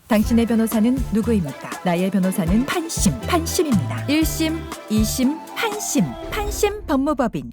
당신의 변호사는 누구입니까? 나의 변호사는 판심입니다. 1심, 2심, 판심 법무법인.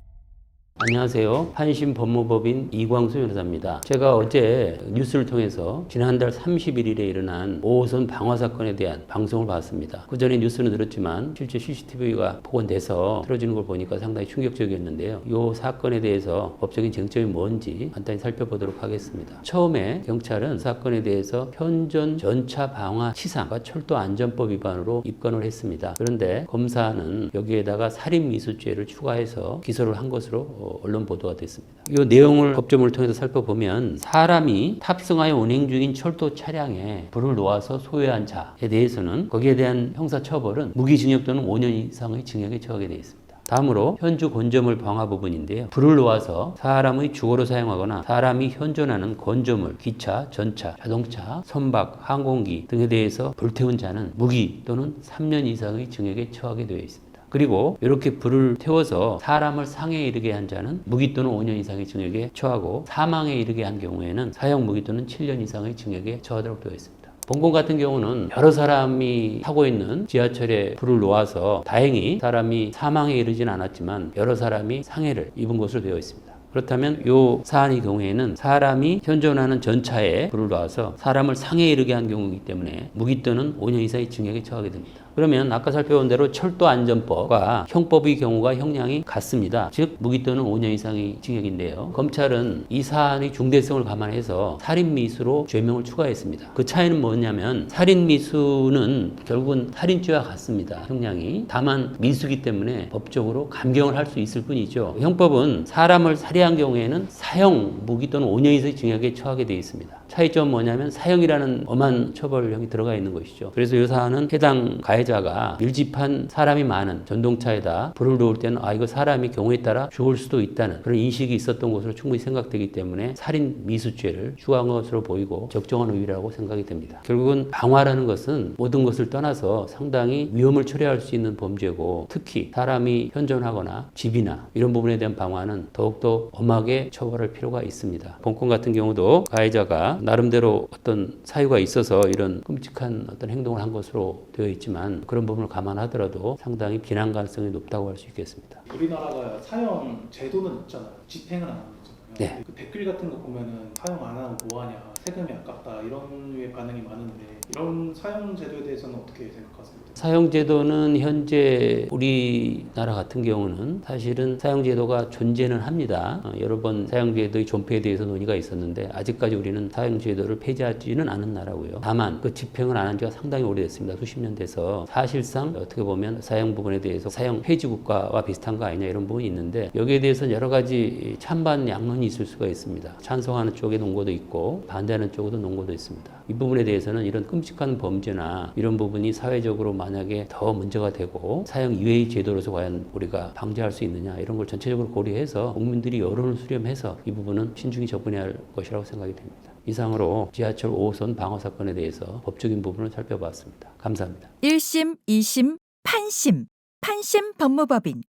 안녕하세요. 판심 법무법인 이광수 변호사입니다. 제가 어제 뉴스를 통해서 지난달 31일에 일어난 5호선 방화 사건에 대한 방송을 봤습니다. 그 전에 뉴스는 들었지만 실제 CCTV가 복원돼서 틀어지는 걸 보니까 상당히 충격적이었는데요. 이 사건에 대해서 법적인 쟁점이 뭔지 간단히 살펴보도록 하겠습니다. 처음에 경찰은 사건에 대해서 현존 전차 방화 치상과 철도 안전법 위반으로 입건을 했습니다. 그런데 검사는 여기에다가 살인미수죄를 추가해서 기소를 한 것으로 언론 보도가 됐습니다. 이 내용을 법조문을 통해서 살펴보면 사람이 탑승하여 운행 중인 철도 차량에 불을 놓아서 소유한 자에 대해서는 거기에 대한 형사처벌은 무기징역 또는 5년 이상의 징역에 처하게 되어 있습니다. 다음으로 현주 건조물 방화 부분인데요. 불을 놓아서 사람의 주거로 사용하거나 사람이 현존하는 건조물, 기차, 전차, 자동차, 선박, 항공기 등에 대해서 불태운 자는 무기 또는 3년 이상의 징역에 처하게 되어 있습니다. 그리고 이렇게 불을 태워서 사람을 상해에 이르게 한 자는 무기 또는 5년 이상의 징역에 처하고 사망에 이르게 한 경우에는 사형 무기 또는 7년 이상의 징역에 처하도록 되어 있습니다. 본건 같은 경우는 여러 사람이 타고 있는 지하철에 불을 놓아서 다행히 사람이 사망에 이르진 않았지만 여러 사람이 상해를 입은 것으로 되어 있습니다. 그렇다면 이 사안의 경우에는 사람이 현존하는 전차에 불을 놔서 사람을 상해에 이르게 한 경우이기 때문에 무기 또는 5년 이상의 징역에 처하게 됩니다. 그러면 아까 살펴본 대로 철도안전법과 형법의 경우가 형량이 같습니다. 즉 무기 또는 5년 이상의 징역인데요. 검찰은 이 사안의 중대성을 감안해서 살인미수로 죄명을 추가했습니다. 그 차이는 뭐냐면 살인미수는 결국은 살인죄와 같습니다. 형량이. 다만 미수기 때문에 법적으로 감경을 할 수 있을 뿐이죠. 형법은 사람을 살해한 경우에는 사형, 무기 또는 5년 이상의 징역에 처하게 되어 있습니다. 차이점은 뭐냐면 사형이라는 엄한 처벌형이 들어가 있는 것이죠. 그래서 이 사안은 해당 가해자가 밀집한 사람이 많은 전동차에다 불을 놓을 때는 이거 사람이 경우에 따라 죽을 수도 있다는 그런 인식이 있었던 것으로 충분히 생각되기 때문에 살인 미수죄를 추가한 것으로 보이고 적정한 의의라고 생각이 됩니다. 결국은 방화라는 것은 모든 것을 떠나서 상당히 위험을 초래할 수 있는 범죄고 특히 사람이 현존하거나 집이나 이런 부분에 대한 방화는 더욱더 엄하게 처벌할 필요가 있습니다. 본건 같은 경우도 가해자가 나름대로 어떤 사유가 있어서 이런 끔찍한 어떤 행동을 한 것으로 되어 있지만 그런 부분을 감안하더라도 상당히 비난 가능성이 높다고 할 수 있겠습니다. 우리나라가 사형 제도는 있잖아요. 집행은 안 하고 있잖아요. 네. 그 댓글 같은 거 보면은 사형 안 하고 뭐하냐, 세금이 아깝다 이런 류의 반응이 많은데 이런 사형 제도에 대해서는 어떻게 생각하세요? 사형제도는 현재 우리나라 같은 경우는 사실은 사형제도가 존재는 합니다. 여러 번 사형제도의 존폐에 대해서 논의가 있었는데 아직까지 우리는 사형제도를 폐지하지는 않은 나라고요. 다만 그 집행을 안 한 지가 상당히 오래됐습니다. 수십 년 돼서 사실상 어떻게 보면 사형 부분에 대해서 사형 폐지 국가와 비슷한 거 아니냐 이런 부분이 있는데 여기에 대해서는 여러 가지 찬반 양론이 있을 수가 있습니다. 찬성하는 쪽의 논거도 있고 반대하는 쪽에도 논거도 있습니다. 이 부분에 대해서는 이런 끔찍한 범죄나 이런 부분이 사회적으로 만약에 더 문제가 되고 사형 이외의 제도로서 과연 우리가 방지할 수 있느냐 이런 걸 전체적으로 고려해서 국민들이 여론을 수렴해서 이 부분은 신중히 접근해야 할 것이라고 생각이 됩니다. 이상으로 지하철 5호선 방화 사건에 대해서 법적인 부분을 살펴봤습니다. 감사합니다. 1심, 2심, 판심 법무법인.